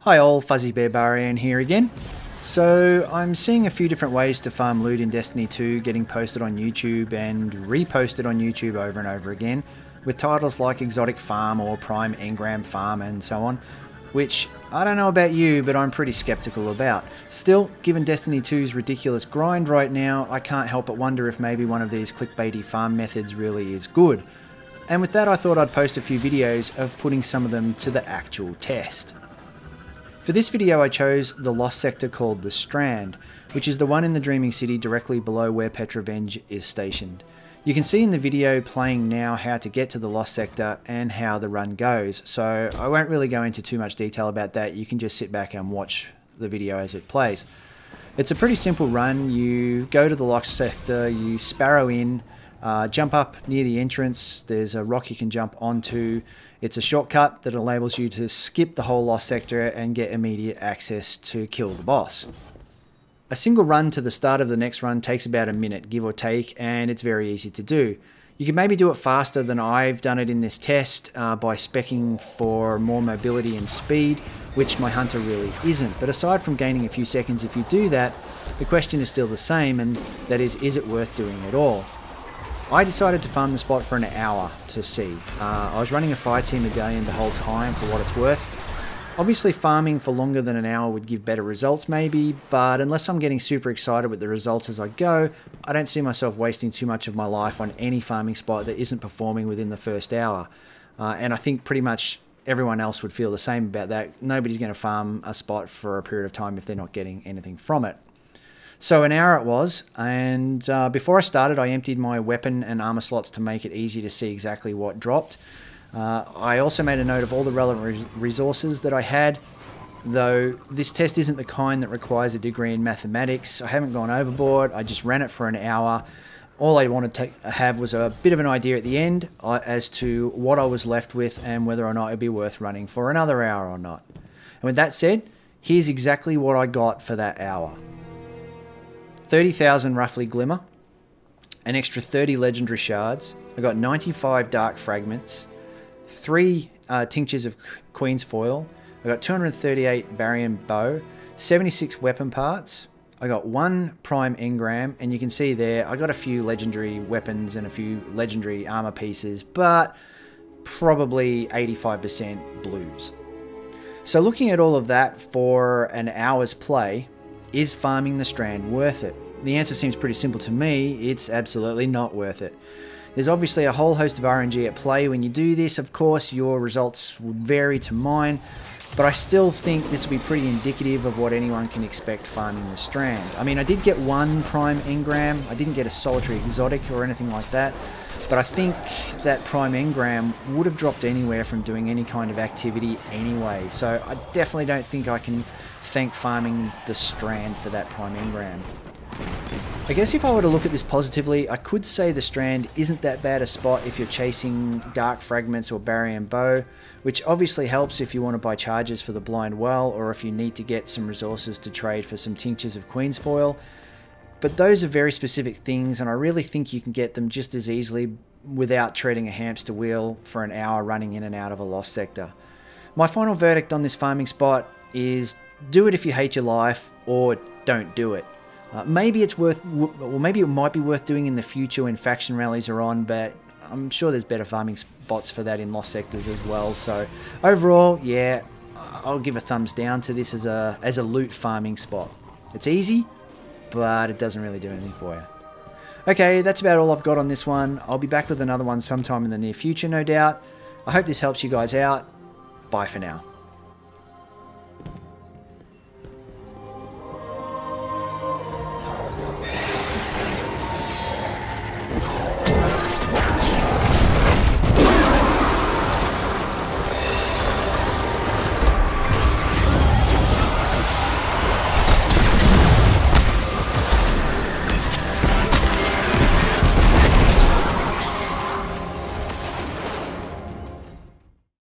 Hi all, Fuzzy Bear Barbarian here again. So I'm seeing a few different ways to farm loot in Destiny 2 getting posted on YouTube and reposted on YouTube over and over again with titles like Exotic Farm or Prime Engram Farm and so on, which I don't know about you, but I'm pretty skeptical about. Still, given Destiny 2's ridiculous grind right now, I can't help but wonder if maybe one of these clickbaity farm methods really is good. And with that, I thought I'd post a few videos of putting some of them to the actual test. For this video I chose the lost sector called the Strand, which is the one in the Dreaming City directly below where Petrovenge is stationed. You can see in the video playing now how to get to the lost sector and how the run goes, so I won't really go into too much detail about that. You can just sit back and watch the video as it plays. It's a pretty simple run. You go to the lost sector, you sparrow in, jump up near the entrance, there's a rock you can jump onto. It's a shortcut that enables you to skip the whole lost sector and get immediate access to kill the boss. A single run to the start of the next run takes about a minute, give or take, and it's very easy to do. You can maybe do it faster than I've done it in this test by speccing for more mobility and speed, which my hunter really isn't. But aside from gaining a few seconds if you do that, the question is still the same, and that is it worth doing at all? I decided to farm the spot for an hour to see. I was running a fire team medallion the whole time for what it's worth. Obviously farming for longer than an hour would give better results maybe, but unless I'm getting super excited with the results as I go, I don't see myself wasting too much of my life on any farming spot that isn't performing within the first hour. And I think pretty much everyone else would feel the same about that. Nobody's going to farm a spot for a period of time if they're not getting anything from it. So an hour it was, and before I started I emptied my weapon and armor slots to make it easy to see exactly what dropped. I also made a note of all the relevant resources that I had, though this test isn't the kind that requires a degree in mathematics. I haven't gone overboard, I just ran it for an hour. All I wanted to have was a bit of an idea at the end as to what I was left with and whether or not it'd be worth running for another hour or not. And with that said, here's exactly what I got for that hour. 30,000 roughly glimmer, an extra 30 legendary shards, I got 95 dark fragments, 3 tinctures of queen's foil, I got 238 barium bow, 76 weapon parts, I got 1 prime engram, and you can see there I got a few legendary weapons and a few legendary armor pieces, but probably 85% blues. So looking at all of that for an hour's play, is farming the Strand worth it? The answer seems pretty simple to me. It's absolutely not worth it. There's obviously a whole host of RNG at play when you do this. Of course, your results would vary to mine, but I still think this will be pretty indicative of what anyone can expect farming the Strand. I mean, I did get 1 prime engram. I didn't get a solitary exotic or anything like that, but I think that prime engram would have dropped anywhere from doing any kind of activity anyway, so I definitely don't think I can thank farming the Strand for that prime engram. I guess if I were to look at this positively, I could say the Strand isn't that bad a spot if you're chasing dark fragments or barium bow, which obviously helps if you want to buy charges for the blind well or if you need to get some resources to trade for some tinctures of queen's foil. But those are very specific things, and I really think you can get them just as easily without treading a hamster wheel for an hour running in and out of a lost sector. My final verdict on this farming spot is do it if you hate your life, or don't do it. Maybe it's worth, or maybe it might be worth doing in the future when faction rallies are on, but I'm sure there's better farming spots for that in lost sectors as well. So overall, yeah, I'll give a thumbs down to this as a loot farming spot. It's easy, but it doesn't really do anything for you. Okay, that's about all I've got on this one. I'll be back with another one sometime in the near future, no doubt. I hope this helps you guys out. Bye for now.